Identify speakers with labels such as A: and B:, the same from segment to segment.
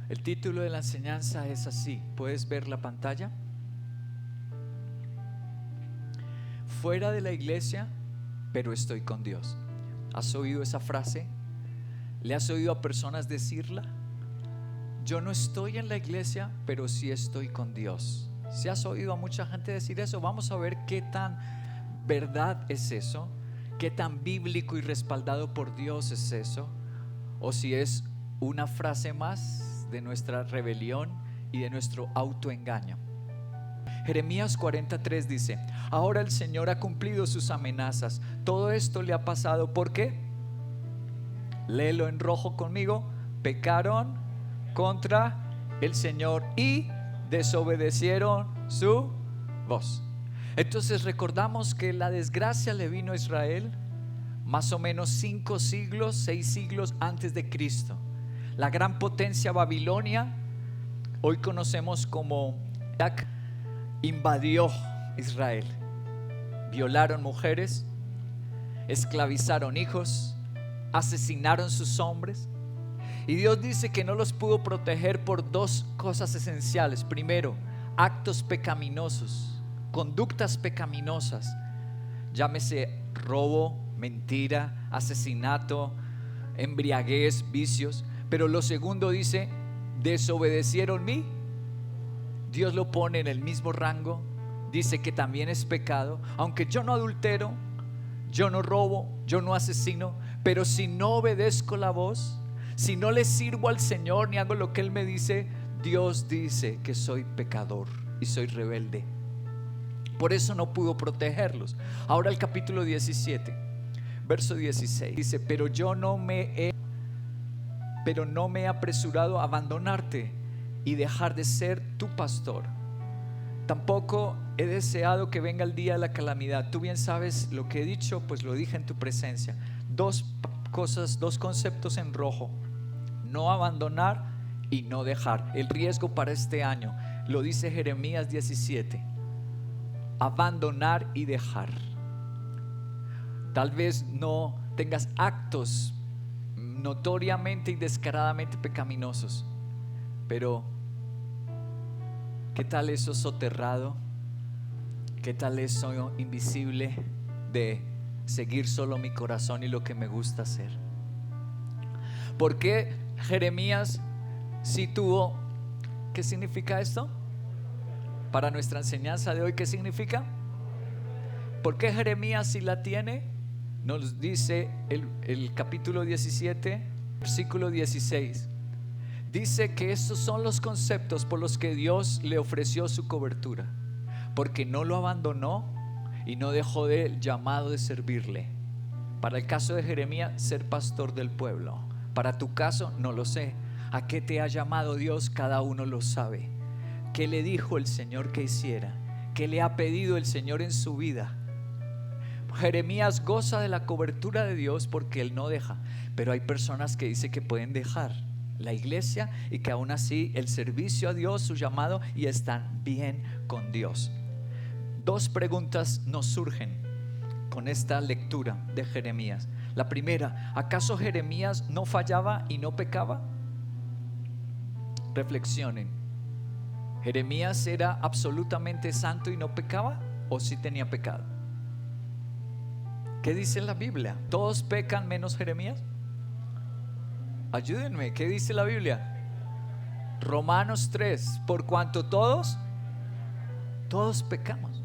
A: El título de la enseñanza es así. ¿Puedes ver la pantalla? Fuera de la iglesia, pero estoy con Dios. ¿Has oído esa frase? ¿Le has oído a personas decirla? Yo no estoy en la iglesia, pero sí estoy con Dios. Si has oído a mucha gente decir eso, vamos a ver qué tan verdad es eso, qué tan bíblico y respaldado por Dios es eso, o si es una frase más de nuestra rebelión y de nuestro autoengaño. Jeremías 43 dice: ahora el Señor ha cumplido sus amenazas. Todo esto le ha pasado, ¿por qué? Léelo en rojo conmigo. Pecaron contra el Señor y desobedecieron su voz. Entonces recordamos que la desgracia le vino a Israel más o menos 5 siglos, 6 siglos antes de Cristo. La gran potencia Babilonia, hoy conocemos como Irak, invadió Israel. Violaron mujeres, esclavizaron hijos, asesinaron sus hombres. Y Dios dice que no los pudo proteger por 2 cosas esenciales. Primero, actos pecaminosos, conductas pecaminosas, llámese robo, mentira, asesinato, embriaguez, vicios. Pero lo segundo dice: desobedecieron mí. Dios lo pone en el mismo rango. Dice que también es pecado. Aunque yo no adultero, yo no robo, yo no asesino, pero si no obedezco la voz, si no le sirvo al Señor ni hago lo que Él me dice, Dios dice que soy pecador y soy rebelde. Por eso no pudo protegerlos. Ahora el capítulo 17, verso 16 dice: pero no me he apresurado a abandonarte y dejar de ser tu pastor. Tampoco he deseado que venga el día de la calamidad. Tú bien sabes lo que he dicho, pues lo dije en tu presencia. 2 cosas, 2 conceptos en rojo: no abandonar y no dejar. El riesgo para este año lo dice Jeremías 17: abandonar y dejar. Tal vez no tengas actos notoriamente y descaradamente pecaminosos, pero ¿qué tal eso soterrado? ¿Qué tal eso invisible de seguir solo mi corazón y lo que me gusta hacer? ¿Por qué Jeremías sí tuvo? ¿Qué significa esto? Para nuestra enseñanza de hoy, ¿qué significa? ¿Por qué Jeremías sí la tiene? Nos dice el capítulo 17, versículo 16. Dice que estos son los conceptos por los que Dios le ofreció su cobertura, porque no lo abandonó y no dejó del llamado de servirle. Para el caso de Jeremías, ser pastor del pueblo. Para tu caso, no lo sé. ¿A qué te ha llamado Dios? Cada uno lo sabe. ¿Qué le dijo el Señor que hiciera? ¿Qué le ha pedido el Señor en su vida? Jeremías goza de la cobertura de Dios porque él no deja. Pero hay personas que dicen que pueden dejar la iglesia y que aún así el servicio a Dios, su llamado, y están bien con Dios. 2 preguntas nos surgen con esta lectura de Jeremías. La primera: ¿acaso Jeremías no fallaba y no pecaba? Reflexionen. ¿Jeremías era absolutamente santo y no pecaba? ¿O sí tenía pecado? ¿Qué dice la Biblia? ¿Todos pecan menos Jeremías? Ayúdenme, ¿qué dice la Biblia? Romanos 3: por cuanto todos pecamos.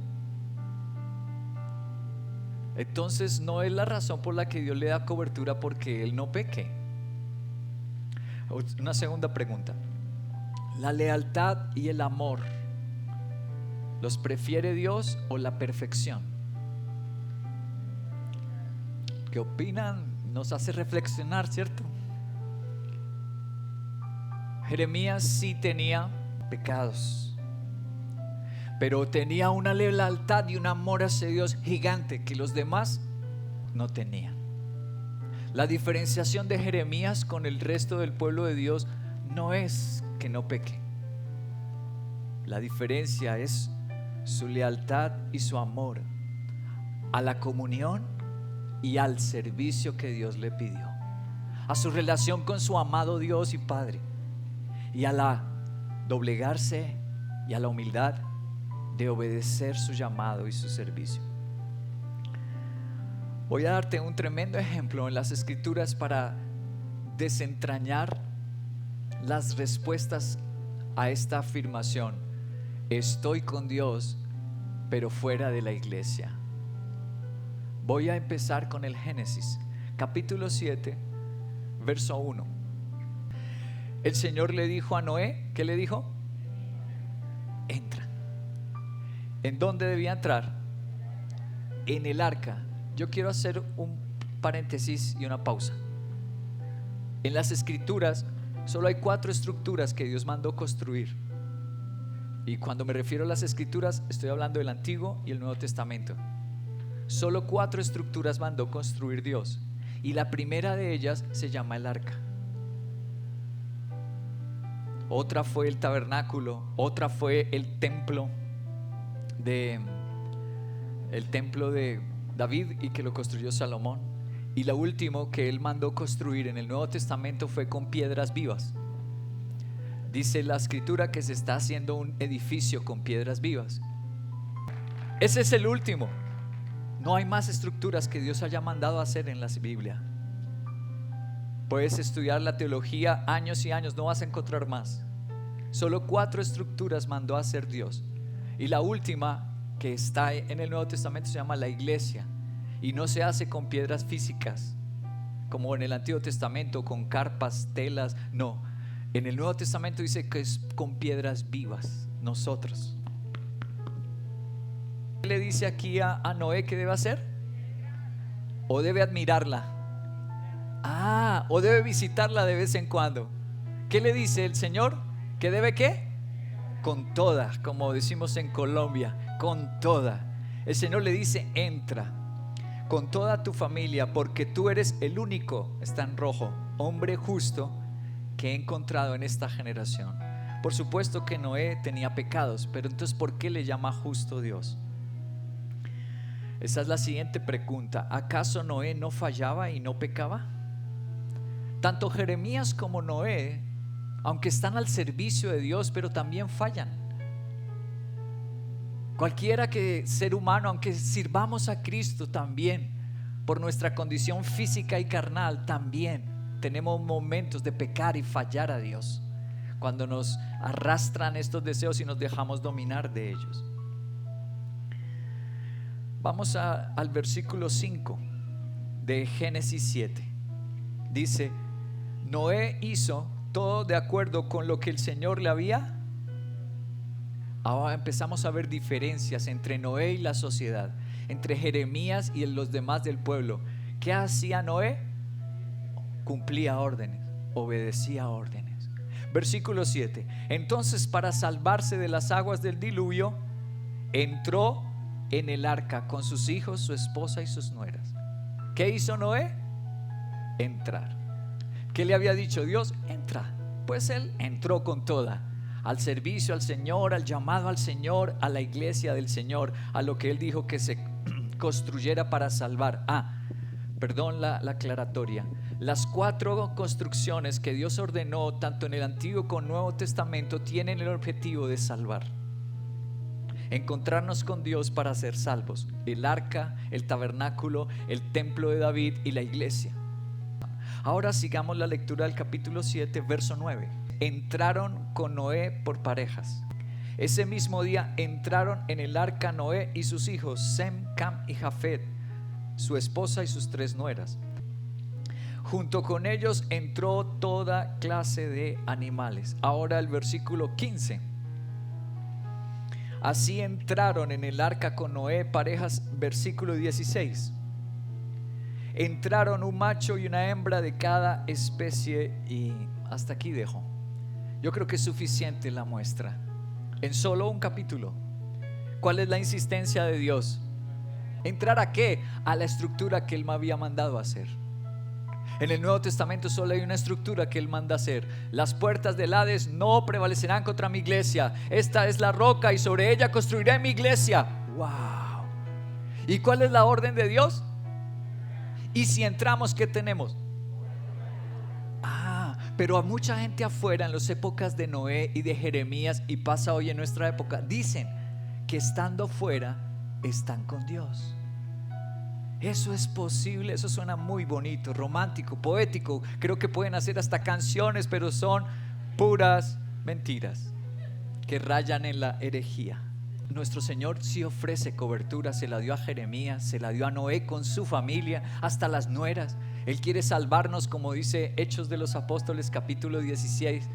A: Entonces no es la razón por la que Dios le da cobertura porque él no peque. Una segunda pregunta: ¿la lealtad y el amor los prefiere Dios o la perfección? ¿Qué opinan? Nos hace reflexionar, ¿cierto? Jeremías sí tenía pecados, pero tenía una lealtad y un amor hacia Dios gigante que los demás no tenían. La diferenciación de Jeremías con el resto del pueblo de Dios no es que no peque. La diferencia es su lealtad y su amor a la comunión y al servicio que Dios le pidió, a su relación con su amado Dios y Padre. y a la doblegarse y a la humildad de obedecer su llamado y su servicio. Voy a darte un tremendo ejemplo en las Escrituras para desentrañar las respuestas a esta afirmación: estoy con Dios, pero fuera de la iglesia. Voy a empezar con el Génesis, capítulo 7, verso 1. El Señor le dijo a Noé, ¿qué le dijo? Entra. ¿En dónde debía entrar? En el arca. Yo quiero hacer un paréntesis y una pausa. En las Escrituras solo hay 4 estructuras que Dios mandó construir. Y cuando me refiero a las Escrituras, estoy hablando del Antiguo y el Nuevo Testamento. Solo 4 estructuras mandó construir Dios, y la primera de ellas se llama el arca. Otra fue el tabernáculo, otra fue el templo de David, y que lo construyó Salomón. Y lo último que él mandó construir en el Nuevo Testamento fue con piedras vivas. Dice la Escritura que se está haciendo un edificio con piedras vivas. Ese es el último. No hay más estructuras que Dios haya mandado a hacer en la Biblia. Puedes estudiar la teología años y años, no vas a encontrar más. Solo 4 estructuras mandó a hacer Dios, y la última que está en el Nuevo Testamento se llama la iglesia, y no se hace con piedras físicas como en el Antiguo Testamento, con carpas, telas. No, en el Nuevo Testamento dice que es con piedras vivas. Nosotros. ¿Qué le dice aquí a Noé que debe hacer? ¿O debe admirarla? ¿O debe visitarla de vez en cuando? ¿Qué le dice el Señor? ¿Que debe qué? Con toda, como decimos en Colombia, con toda. El Señor le dice: entra con toda tu familia, porque tú eres el único, está en rojo, hombre justo que he encontrado en esta generación. Por supuesto que Noé tenía pecados, pero entonces ¿por qué le llama justo Dios? Esa es la siguiente pregunta. ¿Acaso Noé no fallaba y no pecaba? Tanto Jeremías como Noé, aunque están al servicio de Dios, pero también fallan. Cualquiera que ser humano, aunque sirvamos a Cristo, también por nuestra condición física y carnal, también tenemos momentos de pecar y fallar a Dios, cuando nos arrastran estos deseos y nos dejamos dominar de ellos. Vamos al versículo 5 de Génesis 7. Dice: Noé hizo todo de acuerdo con lo que el Señor le había. Ahora empezamos a ver diferencias entre Noé y la sociedad, entre Jeremías y los demás del pueblo. ¿Qué hacía Noé? Cumplía órdenes, obedecía órdenes. Versículo 7. Entonces, para salvarse de las aguas del diluvio, entró en el arca con sus hijos, su esposa y sus nueras. ¿Qué hizo Noé? Entrar. ¿Qué le había dicho Dios? Entra. Pues él entró con toda, al servicio al Señor, al llamado al Señor, a la iglesia del Señor, a lo que él dijo que se construyera para salvar. Perdón la aclaratoria. Las 4 construcciones que Dios ordenó tanto en el Antiguo como en el Nuevo Testamento tienen el objetivo de salvar, encontrarnos con Dios para ser salvos: el arca, el tabernáculo, el templo de David y la iglesia. Ahora sigamos la lectura del capítulo 7, verso 9. Entraron con Noé por parejas. Ese mismo día entraron en el arca Noé y sus hijos Sem, Cam y Jafet, su esposa y sus 3 nueras. Junto con ellos entró toda clase de animales. Ahora el versículo 15. Así entraron en el arca con Noé parejas. Versículo 16. Entraron un macho y una hembra de cada especie. Y hasta aquí dejo. Yo creo que es suficiente la muestra en solo un capítulo. ¿Cuál es la insistencia de Dios? ¿Entrar a qué? A la estructura que Él me había mandado a hacer. En el Nuevo Testamento solo hay una estructura que Él manda hacer: las puertas del Hades no prevalecerán contra mi iglesia. Esta es la roca y sobre ella construiré mi iglesia. ¡Wow! ¿Y cuál es la orden de Dios? Y si entramos, ¿qué tenemos? Pero a mucha gente afuera en las épocas de Noé y de Jeremías, y pasa hoy en nuestra época, dicen que estando fuera están con Dios. Eso es posible, eso suena muy bonito, romántico, poético. Creo que pueden hacer hasta canciones, pero son puras mentiras que rayan en la herejía. Nuestro Señor sí ofrece cobertura, se la dio a Jeremías, se la dio a Noé con su familia, hasta las nueras. Él quiere salvarnos, como dice Hechos de los Apóstoles capítulo 16.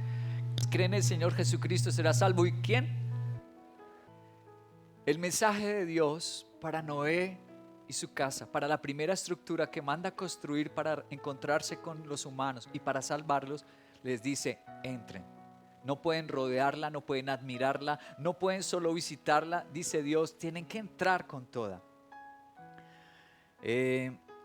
A: Cree en el Señor Jesucristo, será salvo. ¿Y quién? El mensaje de Dios para Noé y su casa, para la primera estructura que manda construir para encontrarse con los humanos y para salvarlos, les dice: entren. No pueden rodearla, no pueden admirarla, no pueden solo visitarla, dice Dios, tienen que entrar con toda.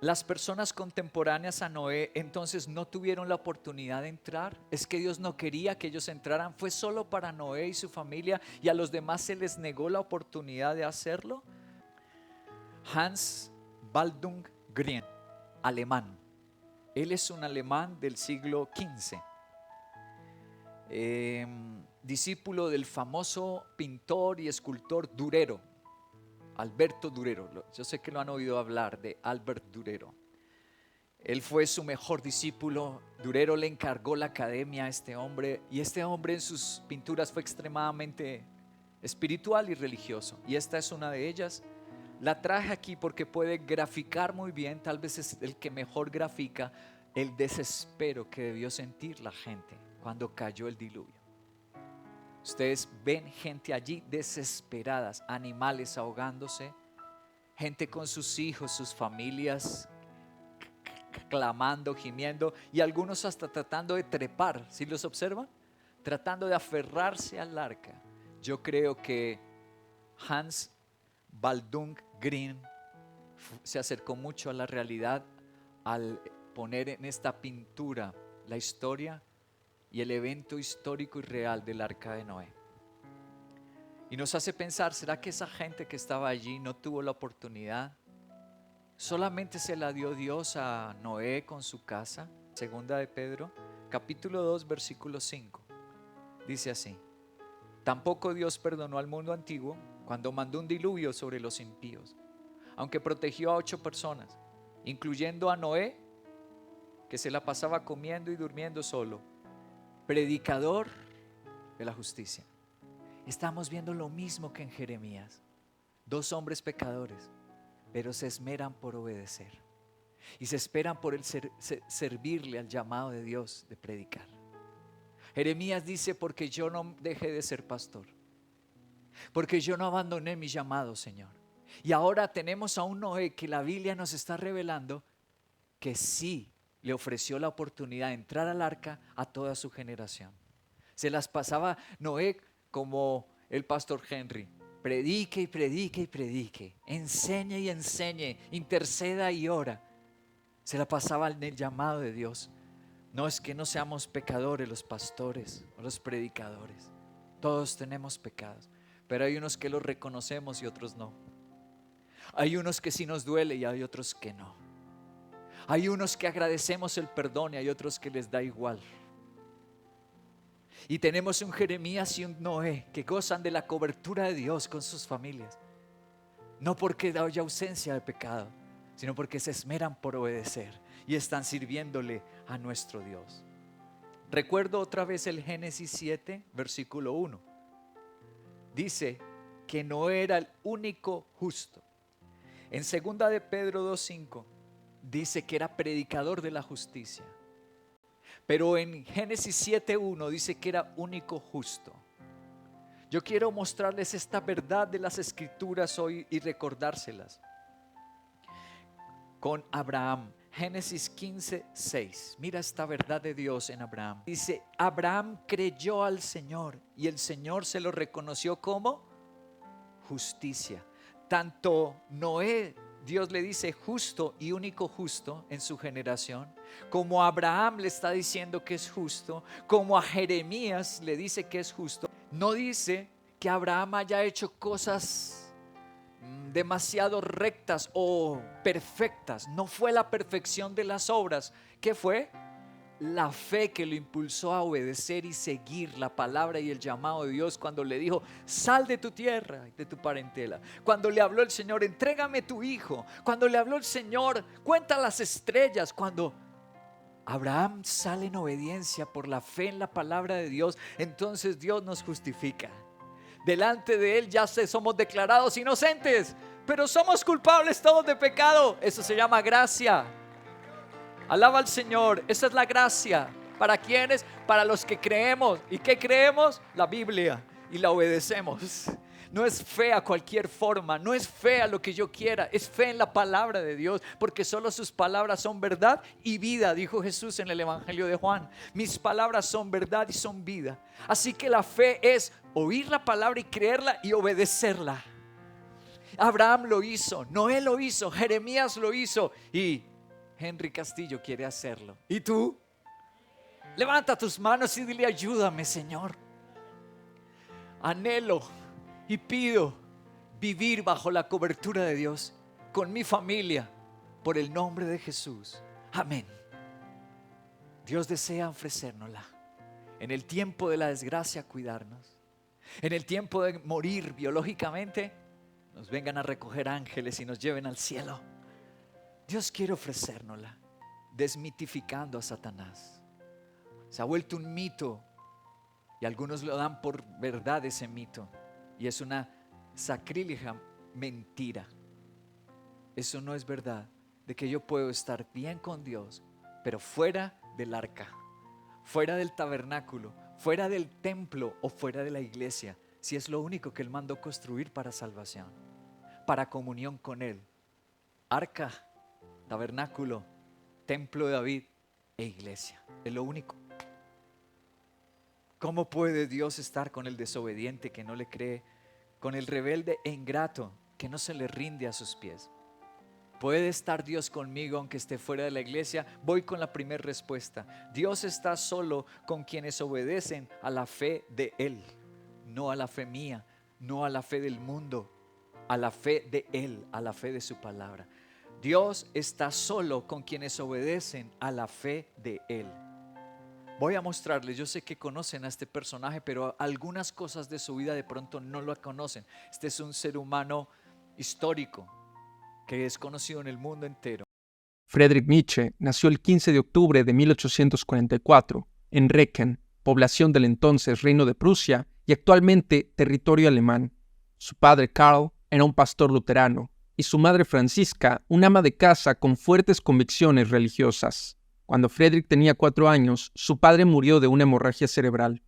A: Las personas contemporáneas a Noé entonces no tuvieron la oportunidad de entrar. Es que Dios no quería que ellos entraran, fue solo para Noé y su familia, y a los demás se les negó la oportunidad de hacerlo. Hans Baldung Grien, alemán. Él es un alemán del siglo XV. Discípulo del famoso pintor y escultor Durero, Alberto Durero. Yo sé que lo han oído hablar de Albert Durero. Él fue su mejor discípulo. Durero le encargó la academia a este hombre, y este hombre en sus pinturas fue extremadamente espiritual y religioso, y esta es una de ellas. La traje aquí porque puede graficar muy bien, tal vez es el que mejor grafica el desespero que debió sentir la gente cuando cayó el diluvio. Ustedes ven gente allí desesperadas, animales ahogándose, gente con sus hijos, sus familias clamando, gimiendo, y algunos hasta tratando de trepar. ¿Sí los observan? Tratando de aferrarse al arca. Yo creo que Hans Baldung Grien se acercó mucho a la realidad al poner en esta pintura la historia y el evento histórico y real del arca de Noé. Y nos hace pensar, ¿será que esa gente que estaba allí no tuvo la oportunidad? Solamente se la dio Dios a Noé con su casa. Segunda de Pedro, capítulo 2, versículo 5. Dice así: tampoco Dios perdonó al mundo antiguo cuando mandó un diluvio sobre los impíos, aunque protegió a 8 personas, incluyendo a Noé, que se la pasaba comiendo y durmiendo solo, predicador de la justicia. Estamos viendo lo mismo que en Jeremías. 2 hombres pecadores, pero se esmeran por obedecer y se esperan por servirle al llamado de Dios de predicar. Jeremías dice: porque yo no dejé de ser pastor, porque yo no abandoné mi llamado, Señor. Y ahora tenemos a un Noé que la Biblia nos está revelando que sí le ofreció la oportunidad de entrar al arca a toda su generación. Se las pasaba Noé como el pastor Henry: predique y predique y predique, enseñe y enseñe, interceda y ora. Se la pasaba en el llamado de Dios. No es que no seamos pecadores los pastores o los predicadores. Todos tenemos pecados, pero hay unos que los reconocemos y otros no. Hay unos que sí nos duele y hay otros que no. Hay unos que agradecemos el perdón y hay otros que les da igual. Y tenemos un Jeremías y un Noé que gozan de la cobertura de Dios con sus familias. No porque haya ausencia de pecado, sino porque se esmeran por obedecer y están sirviéndole a nuestro Dios. Recuerdo otra vez el Génesis 7, versículo 1. Dice que Noé era el único justo. En 2 de Pedro 2:5 dice que era predicador de la justicia. Pero en Génesis 7:1 dice que era único justo. Yo quiero mostrarles esta verdad de las Escrituras hoy y recordárselas. Con Abraham, Génesis 15:6. Mira esta verdad de Dios en Abraham. Dice: Abraham creyó al Señor y el Señor se lo reconoció como justicia. Tanto Noé, Dios le dice justo y único justo en su generación, como a Abraham le está diciendo que es justo, como a Jeremías le dice que es justo. No dice que Abraham haya hecho cosas demasiado rectas o perfectas. No fue la perfección de las obras. ¿Qué fue? la fe que lo impulsó a obedecer y seguir la palabra y el llamado de Dios cuando le dijo: sal de tu tierra y de tu parentela. Cuando le habló el Señor: entrégame tu hijo. Cuando le habló el Señor: cuenta las estrellas. Cuando Abraham sale en obediencia por la fe en la palabra de Dios, entonces Dios nos justifica. Delante de Él ya somos declarados inocentes, pero somos culpables todos de pecado. Eso se llama gracia. Alaba al Señor. Esa es la gracia. ¿Para quiénes? Para los que creemos. ¿Y qué creemos? La Biblia. Y la obedecemos. No es fe a cualquier forma, no es fe a lo que yo quiera, es fe en la palabra de Dios, porque solo sus palabras son verdad y vida, dijo Jesús en el Evangelio de Juan. Mis palabras son verdad y son vida. Así que la fe es oír la palabra y creerla y obedecerla. Abraham lo hizo, Noé lo hizo, Jeremías lo hizo y Henry Castillo quiere hacerlo. ¿Y tú? Levanta tus manos y dile: ayúdame, Señor. Anhelo y pido vivir bajo la cobertura de Dios con mi familia, por el nombre de Jesús. Amén. Dios desea ofrecérnosla. En el tiempo de la desgracia, cuidarnos. En el tiempo de morir biológicamente, nos vengan a recoger ángeles y nos lleven al cielo. Dios quiere ofrecérnosla, desmitificando a Satanás. Se ha vuelto un mito y algunos lo dan por verdad ese mito. Y es una sacrílega mentira. Eso no es verdad, de que yo puedo estar bien con Dios, pero fuera del arca, fuera del tabernáculo, fuera del templo o fuera de la iglesia, si es lo único que Él mandó construir para salvación, para comunión con Él. Arca, tabernáculo, templo de David e iglesia, es lo único. ¿Cómo puede Dios estar con el desobediente que no le cree, con el rebelde e ingrato que no se le rinde a sus pies? ¿Puede estar Dios conmigo aunque esté fuera de la iglesia? Voy con la primera respuesta. Dios está solo con quienes obedecen a la fe de Él, no a la fe mía, no a la fe del mundo, a la fe de Él, a la fe de su palabra. Dios está solo con quienes obedecen a la fe de Él. Voy a mostrarles, yo sé que conocen a este personaje, pero algunas cosas de su vida de pronto no lo conocen. Este es un ser humano histórico que es conocido en el mundo entero.
B: Friedrich Nietzsche nació el 15 de octubre de 1844 en Recken, población del entonces Reino de Prusia y actualmente territorio alemán. Su padre Karl era un pastor luterano y su madre Francisca una ama de casa con fuertes convicciones religiosas. Cuando Friedrich tenía 4 años, su padre murió de una hemorragia cerebral,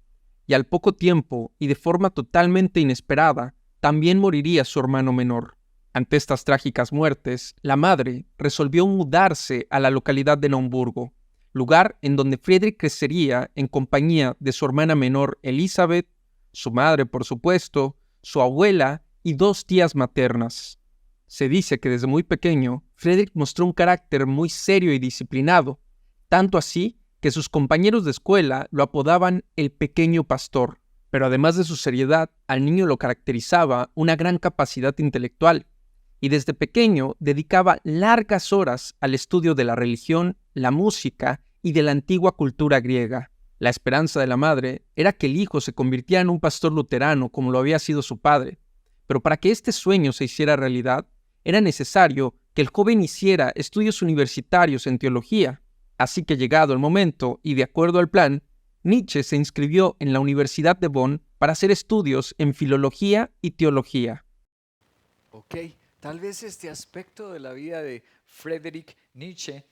B: y al poco tiempo, y de forma totalmente inesperada, también moriría su hermano menor. Ante estas trágicas muertes, la madre resolvió mudarse a la localidad de Naumburgo, lugar en donde Friedrich crecería en compañía de su hermana menor Elizabeth, su madre por supuesto, su abuela y 2 tías maternas. Se dice que desde muy pequeño, Friedrich mostró un carácter muy serio y disciplinado, tanto así que sus compañeros de escuela lo apodaban el pequeño pastor. Pero además de su seriedad, al niño lo caracterizaba una gran capacidad intelectual, y desde pequeño dedicaba largas horas al estudio de la religión, la música y de la antigua cultura griega. La esperanza de la madre era que el hijo se convirtiera en un pastor luterano como lo había sido su padre, pero para que este sueño se hiciera realidad, era necesario que el joven hiciera estudios universitarios en teología. Así que llegado el momento y de acuerdo al plan, Nietzsche se inscribió en la Universidad de Bonn para hacer estudios en filología y teología.
A: Ok, tal vez este aspecto de la vida de Friedrich Nietzsche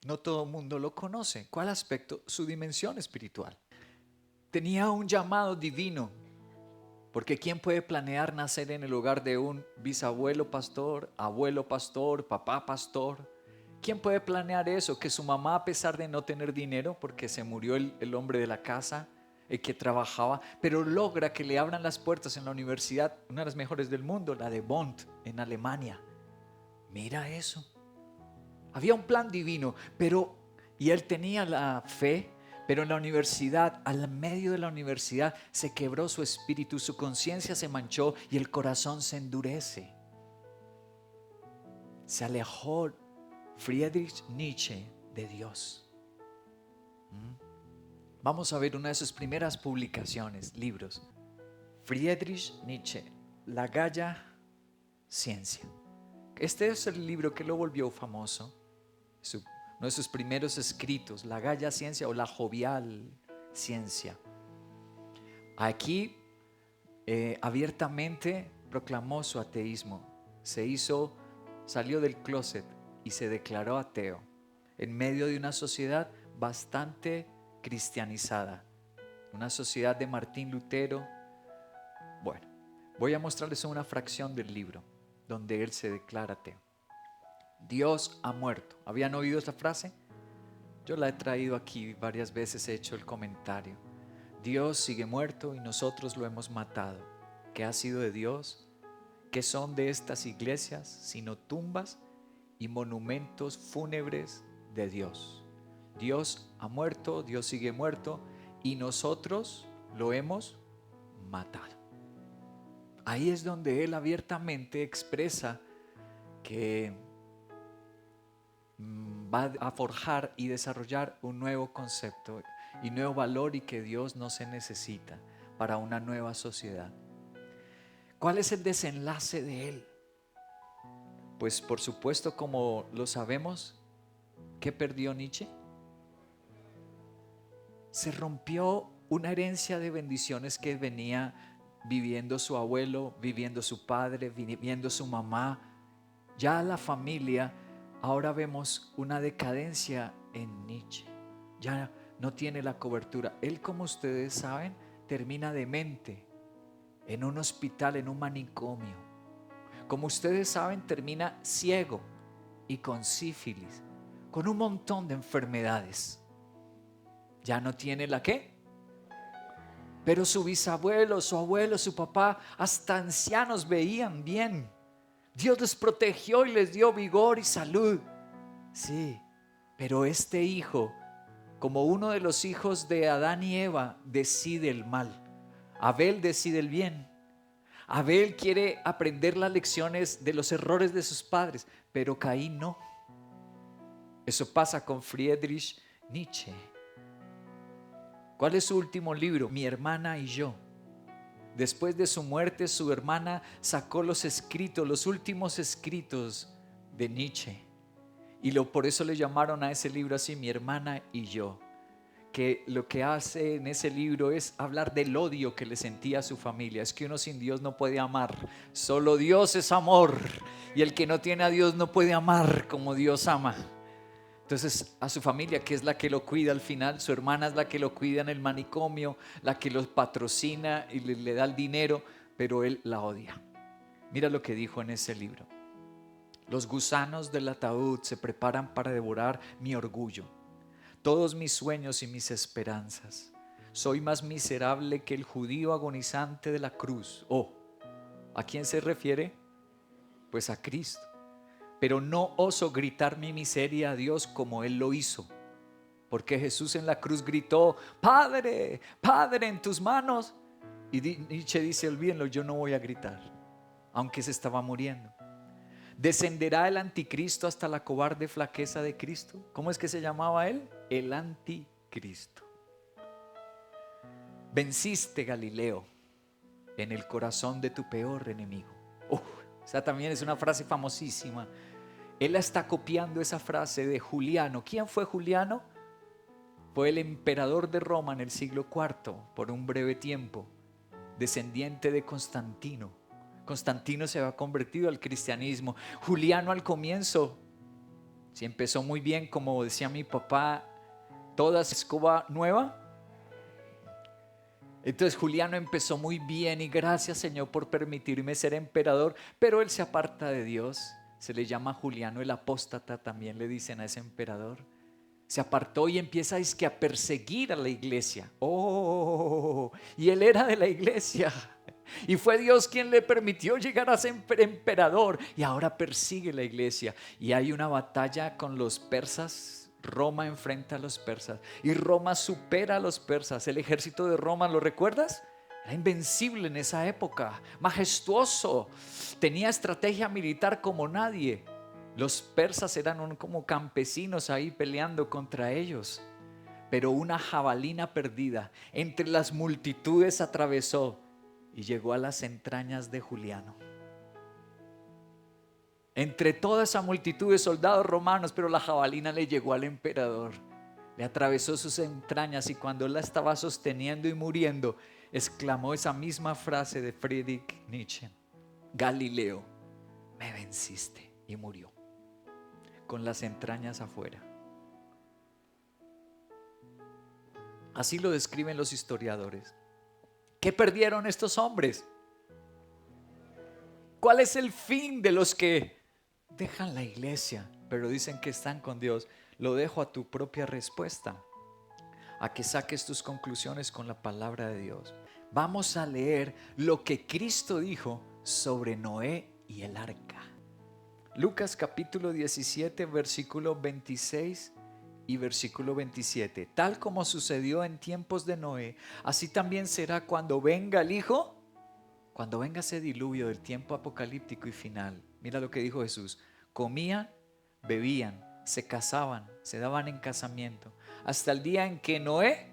A: no todo el mundo lo conoce. ¿Cuál aspecto? Su dimensión espiritual. Tenía un llamado divino, porque ¿quién puede planear nacer en el hogar de un bisabuelo pastor, abuelo pastor, papá pastor? ¿Quién puede planear eso? Que su mamá, a pesar de no tener dinero, porque se murió el hombre de la casa, el que trabajaba, pero logra que le abran las puertas en la universidad, una de las mejores del mundo, la de Bonn, en Alemania. Mira eso. Había un plan divino, y él tenía la fe, pero en la universidad, al medio de la universidad, se quebró su espíritu, su conciencia se manchó y el corazón se endurece. Se alejó Friedrich Nietzsche de Dios. Vamos a ver una de sus primeras publicaciones, libros. Friedrich Nietzsche, La Gaya Ciencia. Este es el libro que lo volvió famoso. Uno de sus primeros escritos, La Gaya Ciencia o La Jovial Ciencia. Aquí abiertamente proclamó su ateísmo. Salió del closet y se declaró ateo en medio de una sociedad bastante cristianizada, una sociedad de Martín Lutero. Bueno, voy a mostrarles una fracción del libro donde él se declara ateo. Dios ha muerto. ¿Habían oído esa frase? Yo la he traído aquí varias veces, he hecho el comentario. Dios sigue muerto y nosotros lo hemos matado. ¿Qué ha sido de Dios? ¿Qué son de estas iglesias sino tumbas y monumentos fúnebres de Dios? Dios ha muerto, Dios sigue muerto y nosotros lo hemos matado. Ahí es donde él abiertamente expresa que va a forjar y desarrollar un nuevo concepto y nuevo valor, y que Dios no se necesita para una nueva sociedad. ¿Cuál es el desenlace de él? Pues por supuesto, como lo sabemos, ¿qué perdió Nietzsche? Se rompió una herencia de bendiciones que venía viviendo su abuelo, viviendo su padre, viviendo su mamá. Ya la familia, ahora vemos una decadencia en Nietzsche. Ya no tiene la cobertura. Él, como ustedes saben, termina demente en un hospital, en un manicomio. Como ustedes saben, termina ciego y con sífilis, con un montón de enfermedades. Ya no tiene la ¿qué? Pero su bisabuelo, su abuelo, su papá, hasta ancianos veían bien. Dios les protegió y les dio vigor y salud. Sí, pero este hijo, como uno de los hijos de Adán y Eva, decide el mal. Abel decide el bien. Abel quiere aprender las lecciones de los errores de sus padres, pero Caín no. Eso pasa con Friedrich Nietzsche. ¿Cuál es su último libro? Mi hermana y yo. Después de su muerte, su hermana sacó los escritos, los últimos escritos de Nietzsche. Y por eso le llamaron a ese libro así, Mi hermana y yo. Que lo que hace en ese libro es hablar del odio que le sentía a su familia. Es que uno sin Dios no puede amar. Solo Dios es amor. Y el que no tiene a Dios no puede amar como Dios ama. Entonces a su familia, que es la que lo cuida al final, su hermana es la que lo cuida en el manicomio, la que lo patrocina y le da el dinero, pero él la odia. Mira lo que dijo en ese libro. Los gusanos del ataúd se preparan para devorar mi orgullo, todos mis sueños y mis esperanzas. Soy más miserable que el judío agonizante de la cruz. ¿A quién se refiere? Pues a Cristo. Pero no oso gritar mi miseria a Dios como Él lo hizo, porque Jesús en la cruz gritó: Padre, Padre, en tus manos. Y Nietzsche dice: olvídenlo, yo no voy a gritar, aunque se estaba muriendo. ¿Descenderá el anticristo hasta la cobarde flaqueza de Cristo? ¿Cómo es que se llamaba él? El anticristo. Venciste, Galileo, en el corazón de tu peor enemigo. Esa también es una frase famosísima. Él la está copiando, esa frase de Juliano. ¿Quién fue Juliano? Fue el emperador de Roma en el siglo IV, por un breve tiempo, descendiente de Constantino. Constantino se había convertido al cristianismo. Juliano al comienzo, sí, empezó muy bien, como decía mi papá, toda escoba nueva. Entonces Juliano empezó muy bien y gracias, Señor, por permitirme ser emperador, pero él se aparta de Dios. Se le llama Juliano el apóstata, también le dicen a ese emperador. Se apartó y empieza a perseguir a la iglesia. Y él era de la iglesia. Y fue Dios quien le permitió llegar a ser emperador. Y ahora persigue la iglesia. Y hay una batalla con los persas. Roma enfrenta a los persas y Roma supera a los persas. El ejército de Roma, ¿lo recuerdas? Era invencible en esa época, majestuoso, tenía estrategia militar como nadie. Los persas eran como campesinos ahí peleando contra ellos. Pero una jabalina perdida entre las multitudes atravesó y llegó a las entrañas de Juliano. Entre toda esa multitud de soldados romanos, pero la jabalina le llegó al emperador. Le atravesó sus entrañas y cuando él la estaba sosteniendo y muriendo, exclamó esa misma frase de Friedrich Nietzsche: Galileo, me venciste, y murió con las entrañas afuera. Así lo describen los historiadores. ¿Qué perdieron estos hombres? ¿Cuál es el fin de los que dejan la iglesia, pero dicen que están con Dios? Lo dejo a tu propia respuesta, a que saques tus conclusiones con la palabra de Dios. Vamos a leer lo que Cristo dijo sobre Noé y el arca. Lucas capítulo 17, versículo 26 y versículo 27. Tal como sucedió en tiempos de Noé, así también será cuando venga el Hijo, cuando venga ese diluvio del tiempo apocalíptico y final. Mira lo que dijo Jesús: comían, bebían, se casaban, se daban en casamiento, hasta el día en que Noé,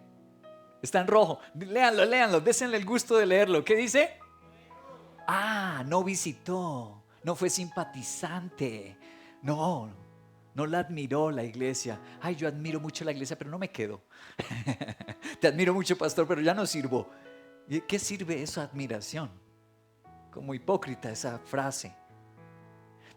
A: está en rojo, léanlo, désenle el gusto de leerlo. ¿Qué dice? No visitó, no fue simpatizante, no la admiró la iglesia. Ay, yo admiro mucho la iglesia, pero no me quedo. Te admiro mucho, pastor, pero ya no sirvo. ¿Y qué sirve esa admiración? Como hipócrita esa frase.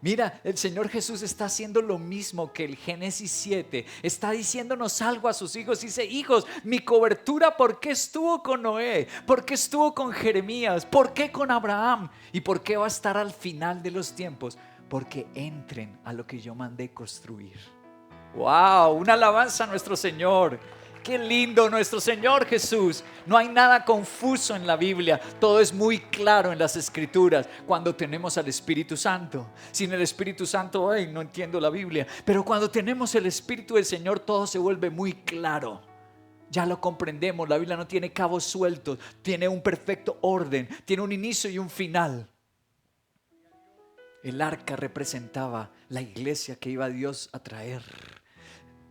A: Mira, el Señor Jesús está haciendo lo mismo que el Génesis 7. Está diciéndonos algo a sus hijos. Dice: hijos, mi cobertura, ¿por qué estuvo con Noé? ¿Por qué estuvo con Jeremías? ¿Por qué con Abraham? ¿Y por qué va a estar al final de los tiempos? Porque entren a lo que yo mandé construir. ¡Wow! Una alabanza a nuestro Señor. ¡Qué lindo nuestro Señor Jesús! No hay nada confuso en la Biblia. Todo es muy claro en las Escrituras cuando tenemos al Espíritu Santo. Sin el Espíritu Santo, no entiendo la Biblia. Pero cuando tenemos el Espíritu del Señor, todo se vuelve muy claro. Ya lo comprendemos. La Biblia no tiene cabos sueltos. Tiene un perfecto orden. Tiene un inicio y un final. El arca representaba la iglesia que iba Dios a traer.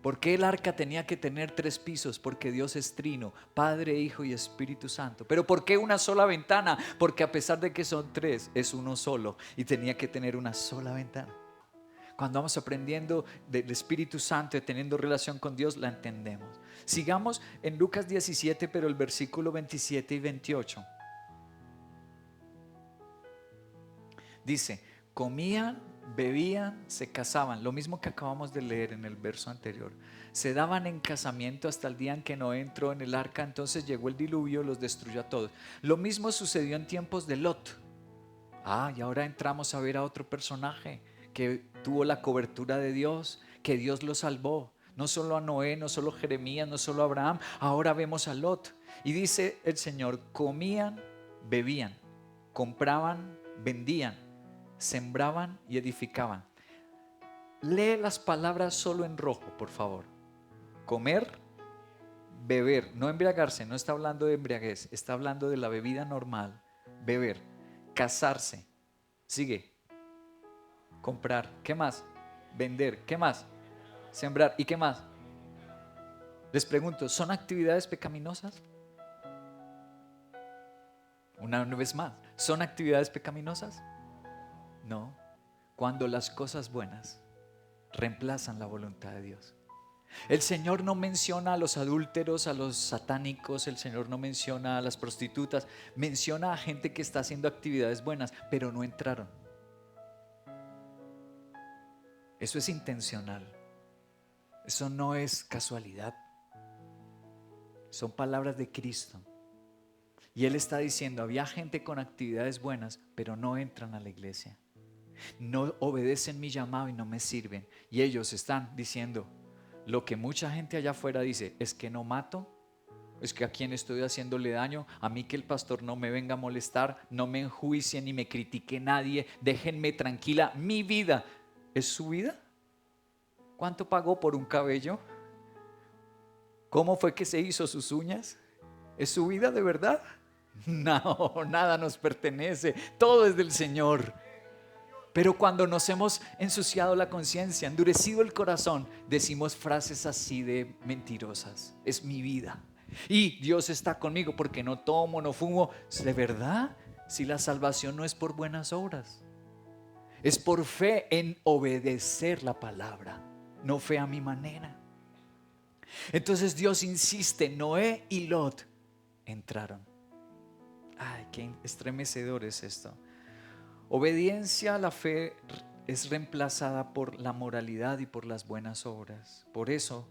A: ¿Por qué el arca tenía que tener 3 pisos? Porque Dios es trino, Padre, Hijo y Espíritu Santo. ¿Pero por qué una sola ventana? Porque a pesar de que son 3, es uno solo y tenía que tener una sola ventana. Cuando vamos aprendiendo del Espíritu Santo y teniendo relación con Dios, la entendemos. Sigamos en Lucas 17, pero el versículo 27 y 28. Dice: comían, bebían, se casaban. Lo mismo que acabamos de leer en el verso anterior. Se daban en casamiento hasta el día en que Noé entró en el arca. Entonces llegó el diluvio, los destruyó a todos. Lo mismo sucedió en tiempos de Lot. Y ahora entramos a ver a otro personaje que tuvo la cobertura de Dios, que Dios lo salvó. No solo a Noé, no solo a Jeremías, no solo a Abraham. Ahora vemos a Lot. Y dice el Señor: comían, bebían, compraban, vendían, sembraban y edificaban. Lee las palabras solo en rojo, por favor. Comer, beber, no embriagarse. No está hablando de embriaguez, está hablando de la bebida normal. Beber, casarse, sigue, comprar, ¿qué más? Vender, ¿qué más? Sembrar, ¿y qué más? Les pregunto, ¿son actividades pecaminosas? Una vez más, ¿son actividades pecaminosas? No, cuando las cosas buenas reemplazan la voluntad de Dios. El Señor no menciona a los adúlteros, a los satánicos. El Señor no menciona a las prostitutas. Menciona a gente que está haciendo actividades buenas, pero no entraron. Eso es intencional. Eso no es casualidad. Son palabras de Cristo. Y Él está diciendo: había gente con actividades buenas, pero no entran a la iglesia. No obedecen mi llamado y no me sirven. Y ellos están diciendo lo que mucha gente allá afuera dice: es que no mato, es que a quién estoy haciéndole daño, a mí que el pastor no me venga a molestar, no me enjuicie ni me critique nadie, déjenme tranquila, mi vida. ¿Es su vida? ¿Cuánto pagó por un cabello? ¿Cómo fue que se hizo sus uñas? ¿Es su vida de verdad? No, nada nos pertenece, todo es del Señor. Pero cuando nos hemos ensuciado la conciencia, endurecido el corazón, decimos frases así de mentirosas. Es mi vida. Y Dios está conmigo porque no tomo, no fumo. ¿De verdad? Si la salvación no es por buenas obras, es por fe en obedecer la palabra, no fe a mi manera. Entonces Dios insiste, Noé y Lot entraron. Ay, qué estremecedor es esto. Obediencia a la fe es reemplazada por la moralidad y por las buenas obras. Por eso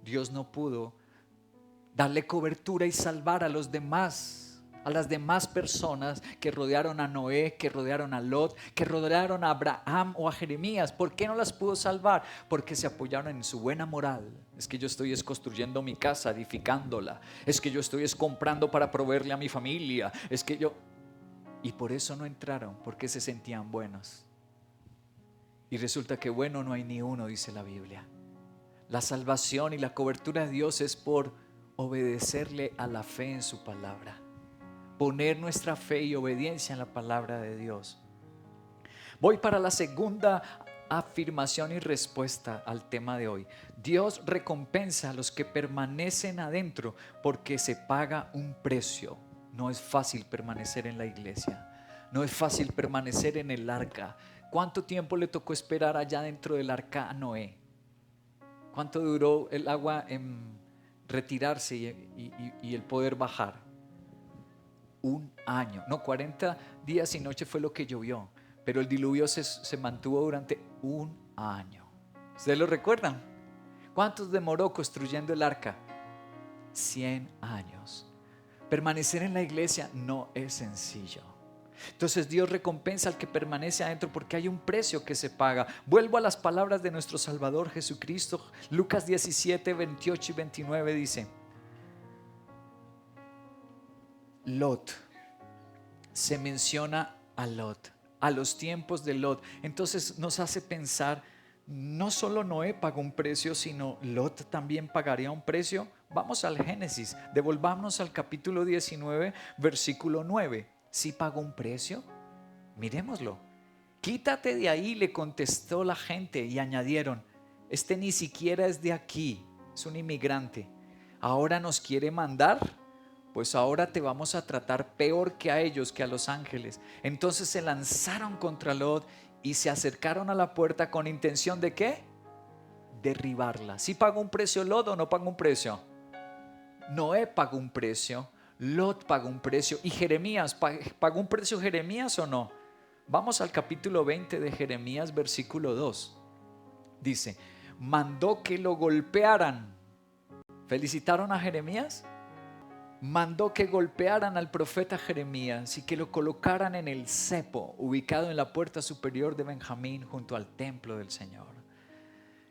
A: Dios no pudo darle cobertura y salvar a los demás, a las demás personas que rodearon a Noé, que rodearon a Lot, que rodearon a Abraham o a Jeremías. ¿Por qué no las pudo salvar? Porque se apoyaron en su buena moral. Es que yo estoy construyendo mi casa, edificándola. Es que yo estoy comprando para proveerle a mi familia. Es que yo... Y por eso no entraron, porque se sentían buenos. Y resulta que bueno no hay ni uno, dice la Biblia. La salvación y la cobertura de Dios es por obedecerle a la fe en su palabra. Poner nuestra fe y obediencia en la palabra de Dios. Voy para la segunda afirmación y respuesta al tema de hoy. Dios recompensa a los que permanecen adentro porque se paga un precio. No es fácil permanecer en la iglesia. No es fácil permanecer en el arca. ¿Cuánto tiempo le tocó esperar allá dentro del arca a Noé? ¿Cuánto duró el agua en retirarse y el poder bajar? 1 año. No, 40 días y noches fue lo que llovió. Pero el diluvio se mantuvo durante 1 año. ¿Ustedes lo recuerdan? ¿Cuánto demoró construyendo el arca? 100 años. Permanecer en la iglesia no es sencillo. Entonces Dios recompensa al que permanece adentro porque hay un precio que se paga. Vuelvo a las palabras de nuestro Salvador Jesucristo. Lucas 17, 28 y 29 dice: Lot. Se menciona a Lot, a los tiempos de Lot. Entonces nos hace pensar, no solo Noé pagó un precio, sino Lot también pagaría un precio. Vamos al Génesis, devolvámonos al capítulo 19, versículo 9. ¿Sí pagó un precio? Miremoslo. Quítate de ahí, le contestó la gente, y añadieron: este ni siquiera es de aquí, es un inmigrante. ¿Ahora nos quiere mandar? Pues ahora te vamos a tratar peor que a ellos, que a los ángeles. Entonces se lanzaron contra Lot y se acercaron a la puerta con intención de ¿qué? Derribarla. ¿Sí pagó un precio Lot o no pagó un precio? Noé pagó un precio, Lot pagó un precio. ¿Y Jeremías pagó un precio Jeremías o no? Vamos al capítulo 20 de Jeremías, versículo 2. Dice: mandó que lo golpearan. ¿Felicitaron a Jeremías? Mandó que golpearan al profeta Jeremías y que lo colocaran en el cepo, ubicado en la puerta superior de Benjamín, junto al templo del Señor.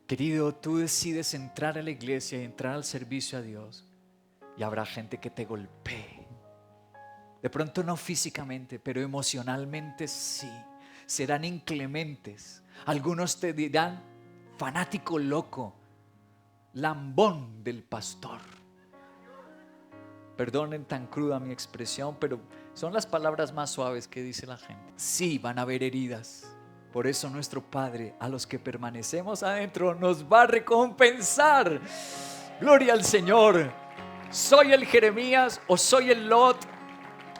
A: Querido, tú decides entrar a la iglesia y entrar al servicio a Dios, y habrá gente que te golpee. De pronto no físicamente, pero emocionalmente sí. Serán inclementes. Algunos te dirán: fanático loco, lambón del pastor. Perdonen tan cruda mi expresión, pero son las palabras más suaves que dice la gente. Sí, van a haber heridas. Por eso nuestro Padre, a los que permanecemos adentro, nos va a recompensar. Gloria al Señor. ¿Soy el Jeremías o soy el Lot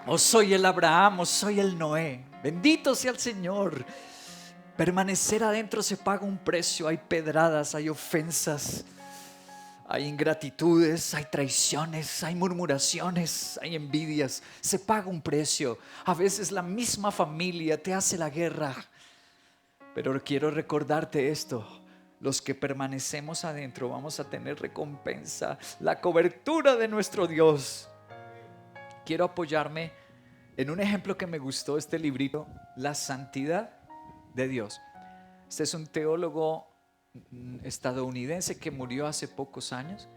A: o soy el Abraham o soy el Noé? Bendito sea el Señor. Permanecer adentro se paga un precio. Hay pedradas, hay ofensas, hay ingratitudes, hay traiciones, hay murmuraciones, hay envidias. Se paga un precio. A veces la misma familia te hace la guerra. Pero quiero recordarte esto: los que permanecemos adentro vamos a tener recompensa, la cobertura de nuestro Dios. Quiero apoyarme en un ejemplo que me gustó, este librito, La Santidad de Dios. Este es un teólogo estadounidense que murió hace pocos años.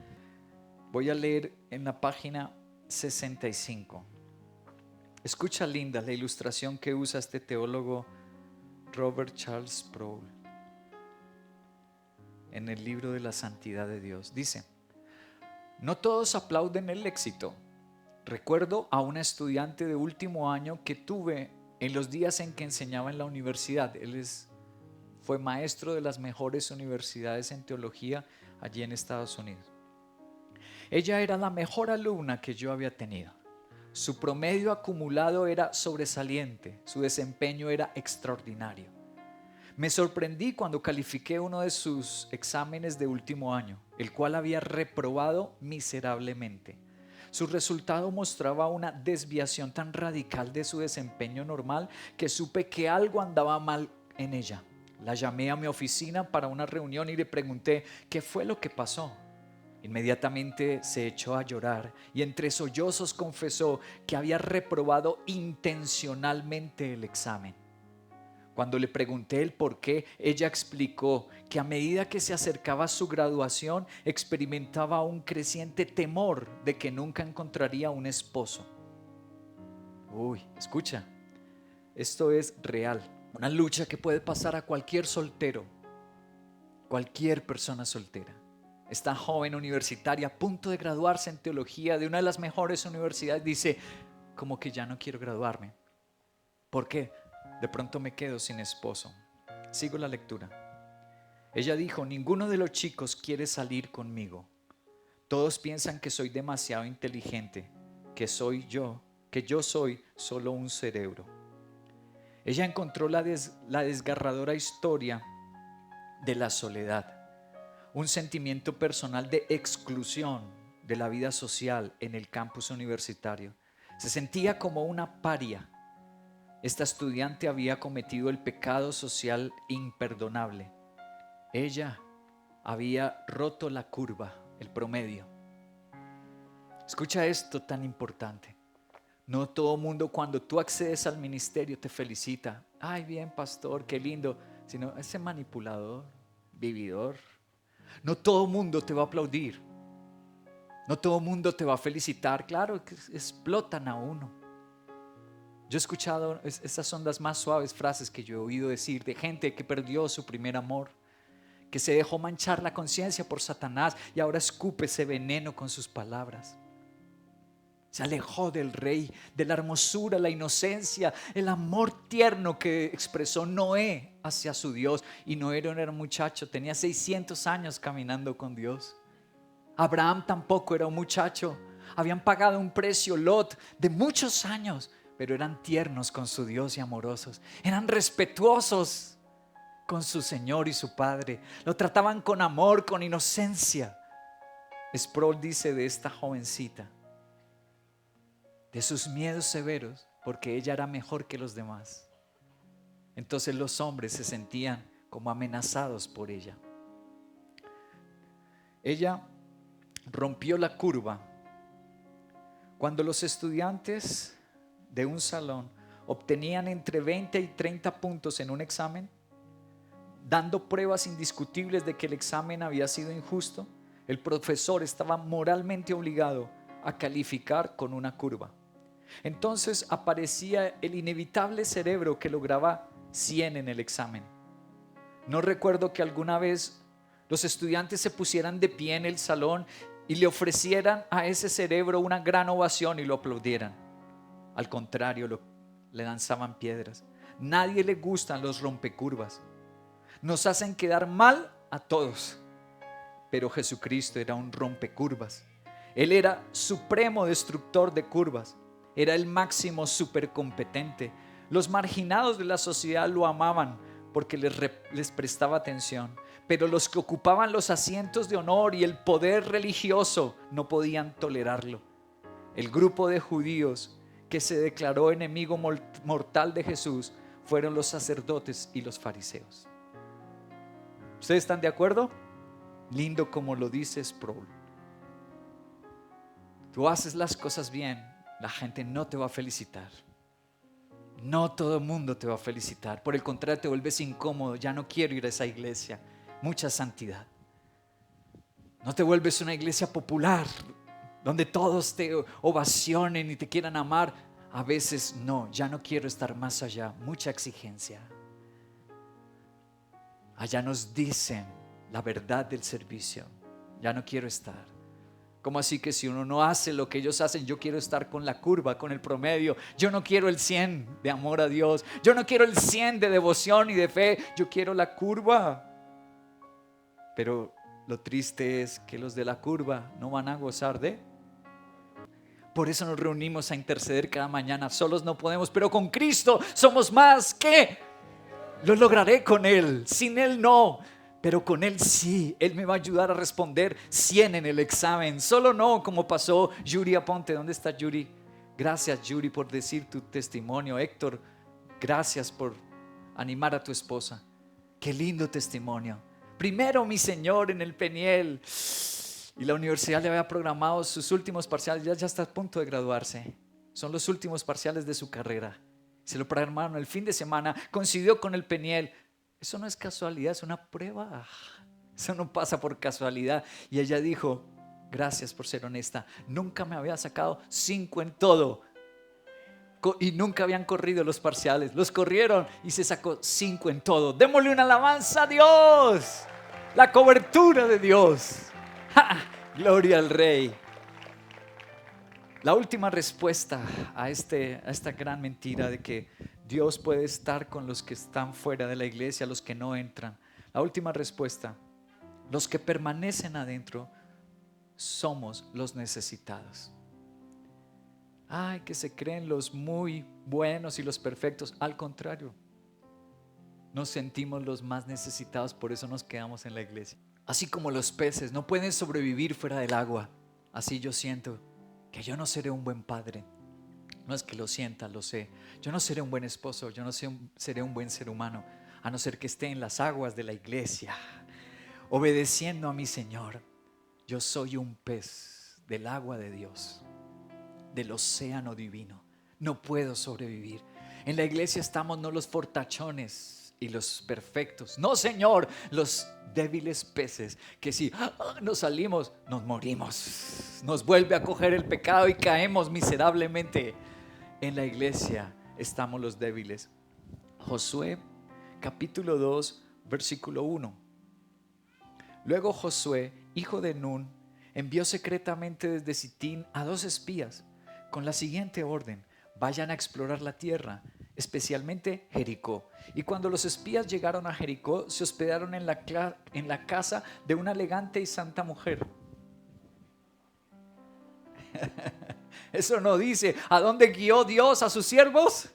A: Voy a leer en la página 65. Escucha, linda, la ilustración que usa este teólogo Robert Charles Sproul en el libro de la Santidad de Dios. Dice: no todos aplauden el éxito. Recuerdo a una estudiante de último año que tuve En los días en que enseñaba en la universidad, fue maestro de las mejores universidades en teología allí en Estados Unidos. Ella era la mejor alumna que yo había tenido. Su promedio acumulado era sobresaliente, su desempeño era extraordinario. Me sorprendí cuando califiqué uno de sus exámenes de último año, el cual había reprobado miserablemente. Su resultado mostraba una desviación tan radical de su desempeño normal que supe que algo andaba mal en ella. La llamé a mi oficina para una reunión y le pregunté qué fue lo que pasó. Inmediatamente se echó a llorar y entre sollozos confesó que había reprobado intencionalmente el examen. Cuando le pregunté el por qué, ella explicó que a medida que se acercaba a su graduación, experimentaba un creciente temor de que nunca encontraría un esposo. Uy, escucha, esto es real. Una lucha que puede pasar a cualquier soltero, cualquier persona soltera. Esta joven universitaria a punto de graduarse en teología de una de las mejores universidades dice, como que ya no quiero graduarme. ¿Por qué? De pronto me quedo sin esposo. Sigo la lectura. Ella dijo, ninguno de los chicos quiere salir conmigo. Todos piensan que soy demasiado inteligente, que yo soy solo un cerebro. Ella encontró la desgarradora historia de la soledad, un sentimiento personal de exclusión de la vida social en el campus universitario. Se sentía como una paria. Esta estudiante había cometido el pecado social imperdonable. Ella había roto la curva, el promedio. Escucha esto tan importante. No todo mundo cuando tú accedes al ministerio te felicita. Ay, bien, pastor, qué lindo. Sino ese manipulador, vividor. No todo mundo te va a aplaudir. No todo mundo te va a felicitar. Claro que explotan a uno. Yo he escuchado, estas son las más suaves frases que yo he oído decir de gente que perdió su primer amor, que se dejó manchar la conciencia por Satanás y ahora escupe ese veneno con sus palabras. Se alejó del rey, de la hermosura, la inocencia, el amor tierno que expresó Noé hacia su Dios. Y Noé era un muchacho, tenía 600 años caminando con Dios. Abraham tampoco era un muchacho. Habían pagado un precio, Lot, de muchos años, pero eran tiernos con su Dios y amorosos. Eran respetuosos con su Señor y su Padre. Lo trataban con amor, con inocencia. Sproul dice de esta jovencita, de sus miedos severos, porque ella era mejor que los demás. Entonces los hombres se sentían como amenazados por ella. Ella rompió la curva. Cuando los estudiantes de un salón obtenían entre 20 y 30 puntos en un examen, dando pruebas indiscutibles de que el examen había sido injusto, el profesor estaba moralmente obligado a calificar con una curva. Entonces aparecía el inevitable cerebro que lograba 100 en el examen. No recuerdo que alguna vez los estudiantes se pusieran de pie en el salón y le ofrecieran a ese cerebro una gran ovación y lo aplaudieran. Al contrario, le lanzaban piedras. Nadie le gustan los rompecurvas. Nos hacen quedar mal a todos. Pero Jesucristo era un rompecurvas. Él era supremo destructor de curvas. Era el máximo supercompetente. Los marginados de la sociedad lo amaban porque les prestaba atención. Pero los que ocupaban los asientos de honor y el poder religioso no podían tolerarlo. El grupo de judíos que se declaró enemigo mortal de Jesús fueron los sacerdotes y los fariseos. ¿Ustedes están de acuerdo? Lindo como lo dice Sproul. Tú haces las cosas bien, la gente no te va a felicitar. No todo el mundo te va a felicitar. Por el contrario, te vuelves incómodo. Ya no quiero ir a esa iglesia. Mucha santidad. No te vuelves una iglesia popular donde todos te ovacionen y te quieran amar. A veces no, ya no quiero estar más allá. Mucha exigencia. Allá nos dicen la verdad del servicio. Ya no quiero estar. ¿Cómo así que si uno no hace lo que ellos hacen? Yo quiero estar con la curva, con el promedio. Yo no quiero el 100 de amor a Dios. Yo no quiero el 100 de devoción y de fe. Yo quiero la curva. Pero lo triste es que los de la curva no van a gozar de. Por eso nos reunimos a interceder cada mañana. Solos no podemos, pero con Cristo somos más que. Lo lograré con Él. Sin Él no. Pero con Él sí, Él me va a ayudar a responder 100 en el examen. Solo no, como pasó Yuri Aponte. ¿Dónde está Yuri? Gracias, Yuri, por decir tu testimonio. Héctor, gracias por animar a tu esposa. Qué lindo testimonio. Primero, mi señor, en el Peniel. Y la universidad le había programado sus últimos parciales. Ya está a punto de graduarse. Son los últimos parciales de su carrera. Se lo programaron el fin de semana. Coincidió con el Peniel. Eso no es casualidad, es una prueba. Eso no pasa por casualidad. Y ella dijo, gracias por ser honesta. Nunca me había sacado 5 en todo. Y nunca habían corrido los parciales. Los corrieron y se sacó 5 en todo. Démosle una alabanza a Dios. La cobertura de Dios. ¡Ja! Gloria al Rey. La última respuesta a esta gran mentira de que Dios puede estar con los que están fuera de la iglesia, los que no entran. La última respuesta, los que permanecen adentro somos los necesitados. Ay, que se creen los muy buenos y los perfectos. Al contrario, nos sentimos los más necesitados, por eso nos quedamos en la iglesia. Así como los peces no pueden sobrevivir fuera del agua, así yo siento que yo no seré un buen padre. No es que lo sienta, lo sé. Yo no seré un buen esposo, yo no seré un buen ser humano, a no ser que esté en las aguas de la iglesia, obedeciendo a mi Señor. Yo soy un pez del agua de Dios, del océano divino. No puedo sobrevivir. En la iglesia estamos no los fortachones y los perfectos. No, Señor, los débiles peces que si nos salimos, nos morimos. Nos vuelve a coger el pecado y caemos miserablemente. En la iglesia estamos los débiles. Josué capítulo 2 versículo 1. Luego Josué, hijo de Nun, envió secretamente desde Sitín a 2 espías con la siguiente orden: vayan a explorar la tierra, especialmente Jericó. Y cuando los espías llegaron a Jericó, se hospedaron en la casa de una elegante y santa mujer. Eso no dice ¿a dónde guió Dios a sus siervos?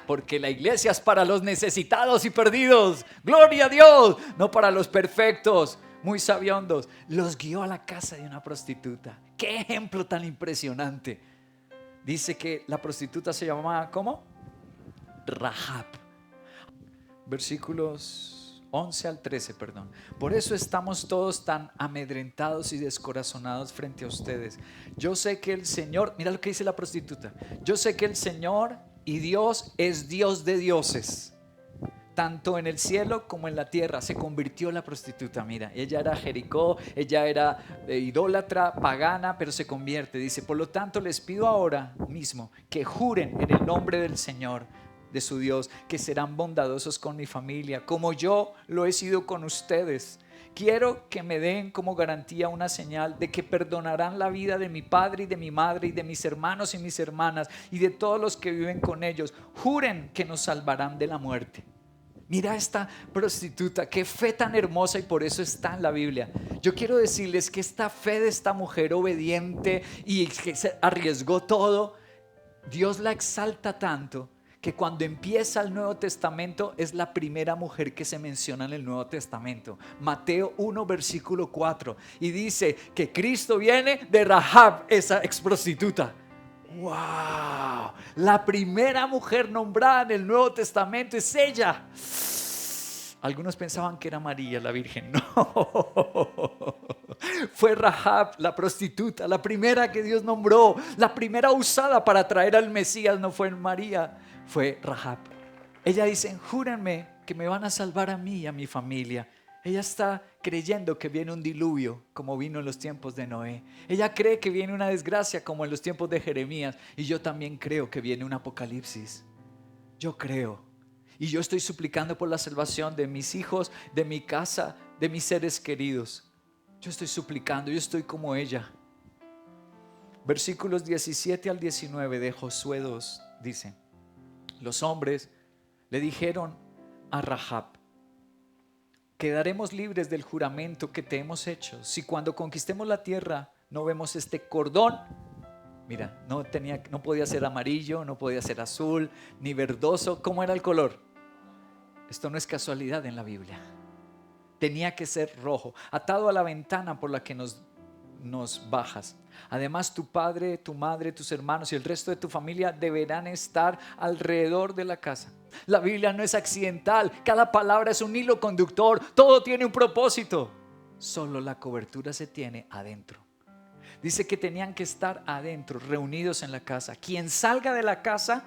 A: Porque la iglesia es para los necesitados y perdidos. Gloria a Dios, no para los perfectos, muy sabiondos. Los guió a la casa de una prostituta. Qué ejemplo tan impresionante. Dice que la prostituta se llamaba, ¿cómo? Rahab. Versículos 11 al 13, perdón. Por eso estamos todos tan amedrentados y descorazonados frente a ustedes. Yo sé que el Señor, mira lo que dice la prostituta. Yo sé que el Señor y Dios es Dios de dioses, tanto en el cielo como en la tierra. Se convirtió la prostituta, mira, ella era Jericó, ella era idólatra, pagana, pero se convierte. Dice, por lo tanto les pido ahora mismo que juren en el nombre del Señor, de su Dios, que serán bondadosos con mi familia, como yo lo he sido con ustedes. Quiero que me den como garantía una señal de que perdonarán la vida de mi padre y de mi madre y de mis hermanos y mis hermanas y de todos los que viven con ellos. Juren que nos salvarán de la muerte. Mira esta prostituta, qué fe tan hermosa, y por eso está en la Biblia. Yo quiero decirles que esta fe de esta mujer obediente y que se arriesgó todo, Dios la exalta tanto que cuando empieza el Nuevo Testamento es la primera mujer que se menciona en el Nuevo Testamento. Mateo 1 versículo 4, y dice que Cristo viene de Rahab, esa ex prostituta. ¡Wow! La primera mujer nombrada en el Nuevo Testamento es ella. Algunos pensaban que era María la Virgen. No, fue Rahab, la prostituta, la primera que Dios nombró, la primera usada para traer al Mesías. No fue María, fue Rahab. Ella dice, júrenme que me van a salvar a mí y a mi familia. Ella está creyendo que viene un diluvio como vino en los tiempos de Noé. Ella cree que viene una desgracia como en los tiempos de Jeremías. Y yo también creo que viene un apocalipsis. Yo creo. Y yo estoy suplicando por la salvación de mis hijos, de mi casa, de mis seres queridos. Yo estoy suplicando, yo estoy como ella. Versículos 17 al 19 de Josué 2 dice: los hombres le dijeron a Rahab: quedaremos libres del juramento que te hemos hecho si cuando conquistemos la tierra no vemos este cordón. Mira, no podía ser amarillo, no podía ser azul, ni verdoso. ¿Cómo era el color? Esto no es casualidad en la Biblia. Tenía que ser rojo, atado a la ventana por la que nos bajas. Además, tu padre, tu madre, tus hermanos y el resto de tu familia deberán estar alrededor de la casa. La Biblia no es accidental, cada palabra es un hilo conductor, todo tiene un propósito. Solo la cobertura se tiene adentro. Dice que tenían que estar adentro, reunidos en la casa. Quien salga de la casa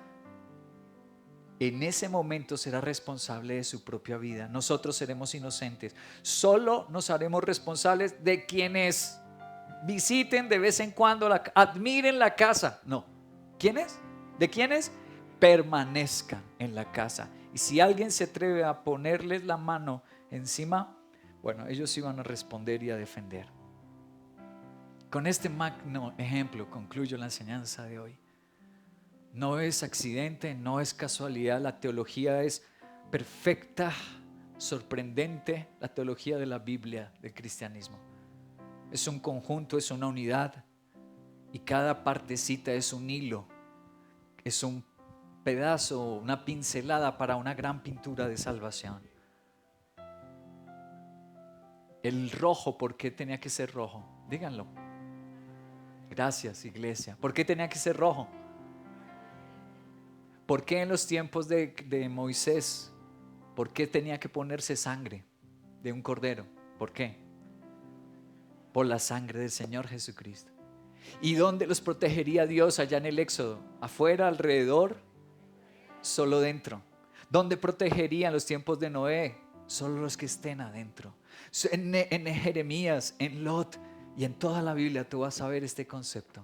A: en ese momento será responsable de su propia vida. Nosotros seremos inocentes. Solo nos haremos responsables de quienes visiten de vez en cuando, admiren la casa. No. ¿Quiénes? ¿De quiénes? Permanezcan en la casa. Y si alguien se atreve a ponerles la mano encima, bueno, ellos iban a responder y a defender. Con este magno ejemplo concluyo la enseñanza de hoy. No es accidente, no es casualidad. La teología es perfecta, sorprendente. La teología de la Biblia, del cristianismo. Es un conjunto, es una unidad. Y cada partecita es un hilo. Es un pedazo, una pincelada para una gran pintura de salvación. El rojo, ¿por qué tenía que ser rojo? Díganlo. Gracias, iglesia. ¿Por qué tenía que ser rojo? ¿Por qué en los tiempos de Moisés? ¿Por qué tenía que ponerse sangre de un cordero? ¿Por qué? Por la sangre del Señor Jesucristo. ¿Y dónde los protegería Dios allá en el Éxodo? ¿Afuera, alrededor? Solo dentro. ¿Dónde protegería en los tiempos de Noé? Solo los que estén adentro. En Jeremías, en Lot y en toda la Biblia tú vas a ver este concepto.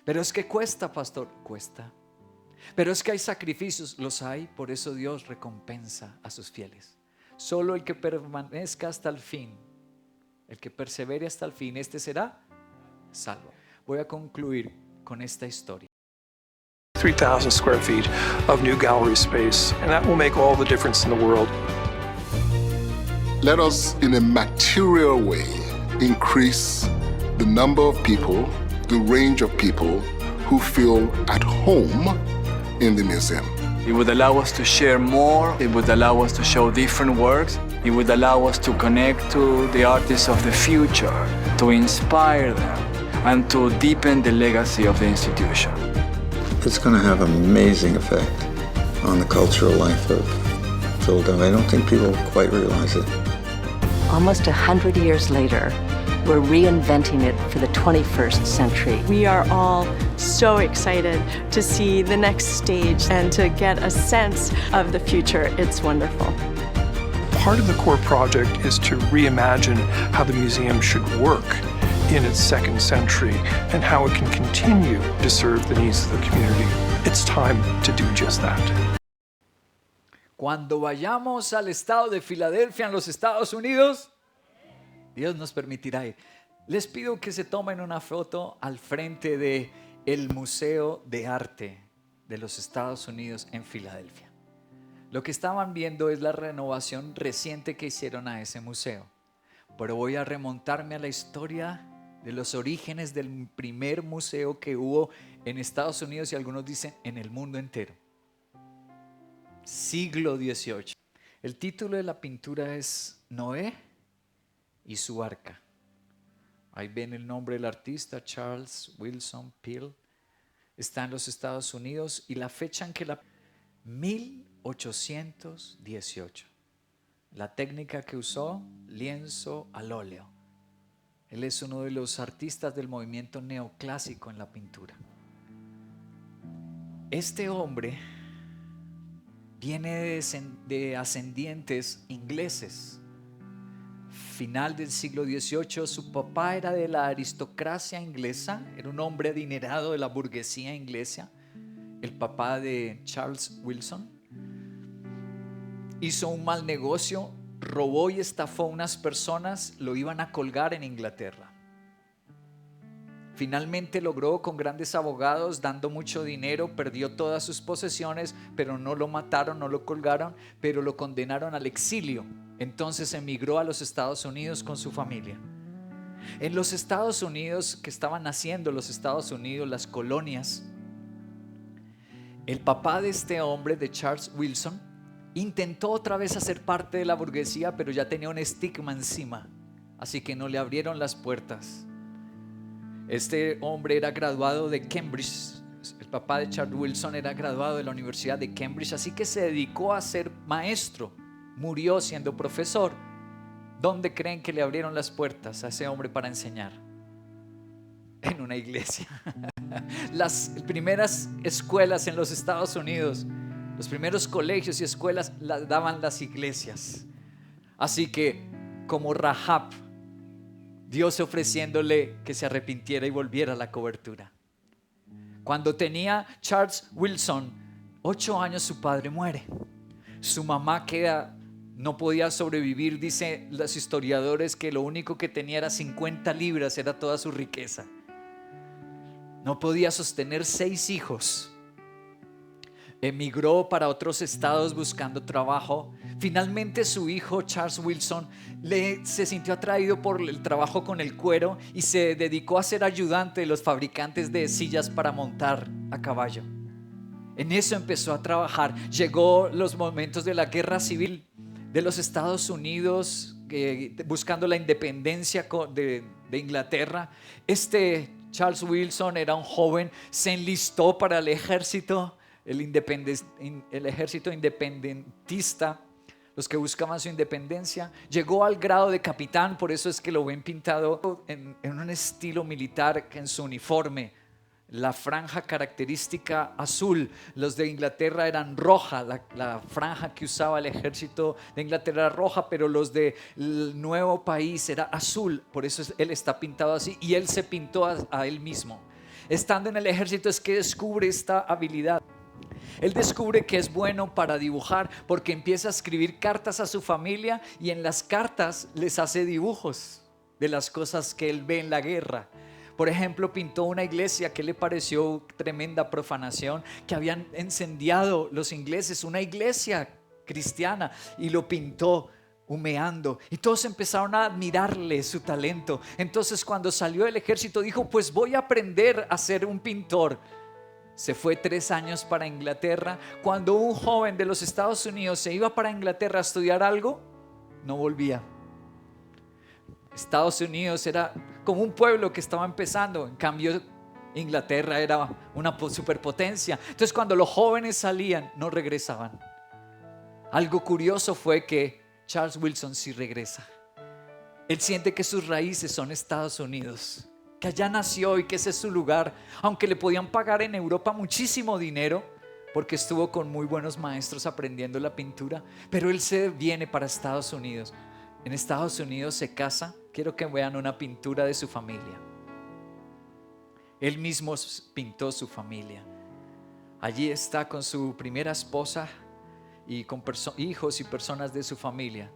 A: Pero es que cuesta, pastor. Cuesta. Pero es que hay sacrificios, los hay, por eso Dios recompensa a sus fieles. Solo el que permanezca hasta el fin, el que persevere hasta el fin, este será salvo. Voy a concluir con esta historia.
C: 3,000 square feet of new gallery space, and that will make all the difference in the world.
D: Let us, in a material way, increase the number of people, the range of people who feel at home in the museum.
E: It would allow us to share more. It would allow us to show different works. It would allow us to connect to the artists of the future, to inspire them, and to deepen the legacy of the institution.
F: It's going to have an amazing effect on the cultural life of Philadelphia. I don't think people quite realize it.
G: Almost 100 years later, we're reinventing it for the 21st century.
H: We are all so excited to see the next stage and to get a sense of the future. It's wonderful.
C: Part of the core project is to reimagine how the museum should work in its second century and how it can continue to serve the needs of the community. It's time to do just that.
A: Cuando vayamos al estado de Filadelfia en los Estados Unidos, Dios nos permitirá ir. Les pido que se tomen una foto al frente del Museo de Arte de los Estados Unidos en Filadelfia. Lo que estaban viendo es la renovación reciente que hicieron a ese museo. Pero voy a remontarme a la historia de los orígenes del primer museo que hubo en Estados Unidos y algunos dicen en el mundo entero. Siglo XVIII. El título de la pintura es Noé y su arca. Ahí ven el nombre del artista, Charles Willson Peale. Está en los Estados Unidos y la fecha en que 1818. La técnica que usó, lienzo al óleo. Él es uno de los artistas del movimiento neoclásico en la pintura. Este hombre viene de ascendientes ingleses. Final del siglo XVIII, su papá era de la aristocracia inglesa, era un hombre adinerado de la burguesía inglesa, el papá de Charles Wilson. Hizo un mal negocio, robó y estafó a unas personas, lo iban a colgar en Inglaterra. Finalmente logró, con grandes abogados, dando mucho dinero, perdió todas sus posesiones, pero no lo mataron, no lo colgaron, pero lo condenaron al exilio. Entonces emigró a los Estados Unidos con su familia. En los Estados Unidos, que estaban naciendo los Estados Unidos, las colonias, el papá de este hombre, de Charles Wilson, intentó otra vez hacer parte de la burguesía, pero ya tenía un estigma encima, así que no le abrieron las puertas. Este hombre era graduado de Cambridge. El papá de Charles Wilson era graduado de la Universidad de Cambridge, así que se dedicó a ser maestro. Murió siendo profesor. ¿Dónde creen que le abrieron las puertas a ese hombre para enseñar? En una iglesia. Las primeras escuelas en los Estados Unidos, los primeros colegios y escuelas las daban las iglesias. Así que, como Rahab, Dios ofreciéndole que se arrepintiera y volviera a la cobertura. Cuando tenía Charles Wilson 8 años, su padre muere. Su mamá no podía sobrevivir. Dicen los historiadores que lo único que tenía era 50 libras, era toda su riqueza. No podía sostener 6 hijos. Emigró para otros estados buscando trabajo. Finalmente su hijo Charles Wilson se sintió atraído por el trabajo con el cuero y se dedicó a ser ayudante de los fabricantes de sillas para montar a caballo. En eso empezó a trabajar. Llegó los momentos de la guerra civil de los Estados Unidos, buscando la independencia de Inglaterra. Charles Wilson era un joven, se enlistó para el ejército. El ejército independentista, los que buscaban su independencia. Llegó al grado de capitán, por eso es que lo ven pintado en un estilo militar, que en su uniforme, la franja característica azul. Los de Inglaterra eran roja, la franja que usaba el ejército de Inglaterra era roja, pero los del nuevo país era azul, por eso él está pintado así, y él se pintó a él mismo. Estando en el ejército es que descubre esta habilidad. Él descubre que es bueno para dibujar, porque empieza a escribir cartas a su familia y en las cartas les hace dibujos de las cosas que él ve en la guerra. Por ejemplo, pintó una iglesia que le pareció tremenda profanación, que habían incendiado los ingleses, una iglesia cristiana, y lo pintó humeando, y todos empezaron a admirarle su talento. Entonces, cuando salió del ejército dijo: pues voy a aprender a ser un pintor. Se fue 3 años para Inglaterra. Cuando un joven de los Estados Unidos se iba para Inglaterra a estudiar algo, no volvía. Estados Unidos era como un pueblo que estaba empezando. En cambio, Inglaterra era una superpotencia. Entonces, cuando los jóvenes salían, no regresaban. Algo curioso fue que Charles Wilson sí regresa. Él siente que sus raíces son Estados Unidos, que allá nació y que ese es su lugar, aunque le podían pagar en Europa muchísimo dinero porque estuvo con muy buenos maestros aprendiendo la pintura, pero él se viene para Estados Unidos. En Estados Unidos se casa. Quiero que vean una pintura de su familia. Él mismo pintó su familia. Allí está con su primera esposa y con hijos y personas de su familia.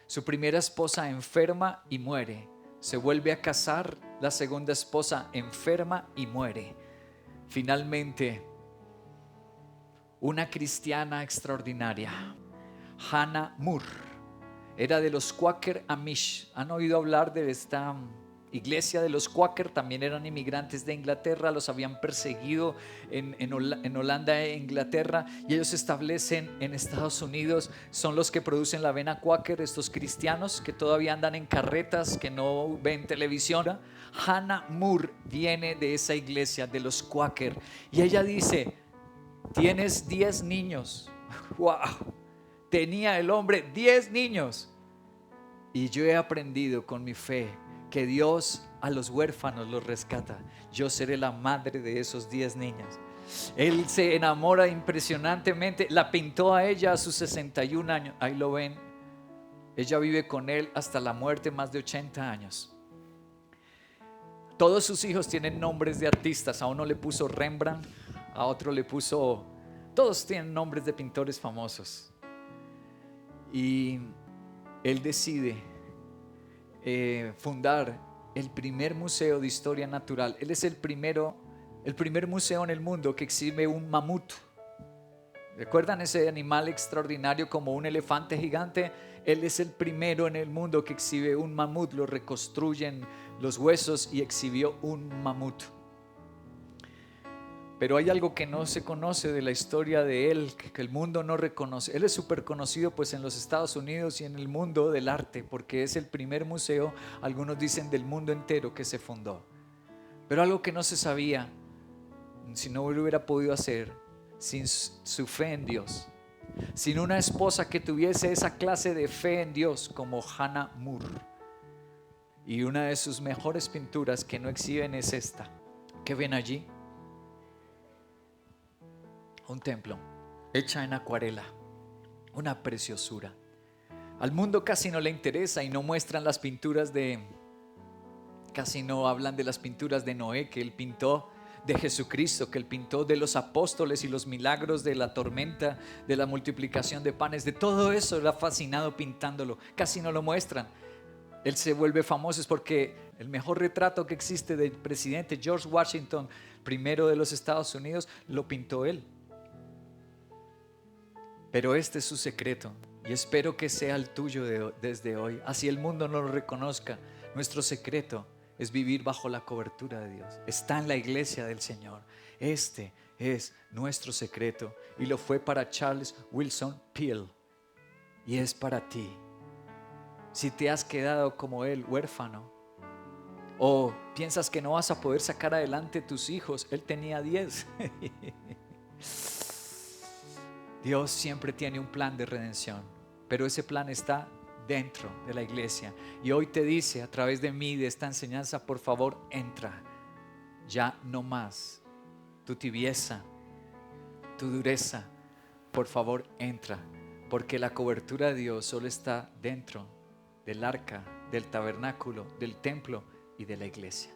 A: Su primera esposa enferma y muere. Se vuelve a casar, la segunda esposa enferma y muere. Finalmente, una cristiana extraordinaria, Hannah Moore, era de los Quaker Amish. ¿Han oído hablar de esta iglesia de los Quaker? También eran inmigrantes de Inglaterra, los habían perseguido en Holanda e Inglaterra, y ellos se establecen en Estados Unidos. Son los que producen la avena Quaker, estos cristianos que todavía andan en carretas, que no ven televisión. Hannah Moore viene de esa iglesia de los Quaker, y ella dice: tienes 10 niños. ¡Wow! Tenía el hombre 10 niños. Y yo he aprendido con mi fe que Dios a los huérfanos los rescata. Yo seré la madre de esos 10 niños. Él se enamora impresionantemente. La pintó a ella a sus 61 años. Ahí lo ven. Ella vive con él hasta la muerte, más de 80 años. Todos sus hijos tienen nombres de artistas. A uno le puso Rembrandt, a otro le puso... Todos tienen nombres de pintores famosos. Y él decide fundar el primer museo de historia natural. Él es el primer museo en el mundo que exhibe un mamut. ¿Recuerdan ese animal extraordinario como un elefante gigante? Él es el primero en el mundo que exhibe un mamut. Lo reconstruyen los huesos y exhibió un mamut. Pero hay algo que no se conoce de la historia de él, que el mundo no reconoce. Él es súper conocido pues en los Estados Unidos y en el mundo del arte, porque es el primer museo, algunos dicen del mundo entero, que se fundó. Pero algo que no se sabía, si no lo hubiera podido hacer, sin su fe en Dios, sin una esposa que tuviese esa clase de fe en Dios como Hannah More. Y una de sus mejores pinturas que no exhiben es esta, que ven allí. Un templo hecha en acuarela, una preciosura. Al mundo casi no le interesa y no muestran las pinturas casi no hablan de las pinturas de Noé que él pintó, de Jesucristo que él pintó, de los apóstoles y los milagros de la tormenta, de la multiplicación de panes, de todo eso. Él ha fascinado pintándolo, casi no lo muestran. Él se vuelve famoso es porque el mejor retrato que existe del presidente George Washington, primero de los Estados Unidos, lo pintó él. Pero este es su secreto y espero que sea el tuyo desde hoy. Así el mundo no lo reconozca. Nuestro secreto es vivir bajo la cobertura de Dios. Está en la iglesia del Señor. Este es nuestro secreto y lo fue para Charles Willson Peale y es para ti. Si te has quedado como él, huérfano, o piensas que no vas a poder sacar adelante tus hijos, él tenía 10. Dios siempre tiene un plan de redención, pero ese plan está dentro de la iglesia. Y hoy te dice a través de mí, de esta enseñanza, por favor, entra. Ya no más tu tibieza, tu dureza. Por favor, entra. Porque la cobertura de Dios solo está dentro del arca, del tabernáculo, del templo y de la iglesia.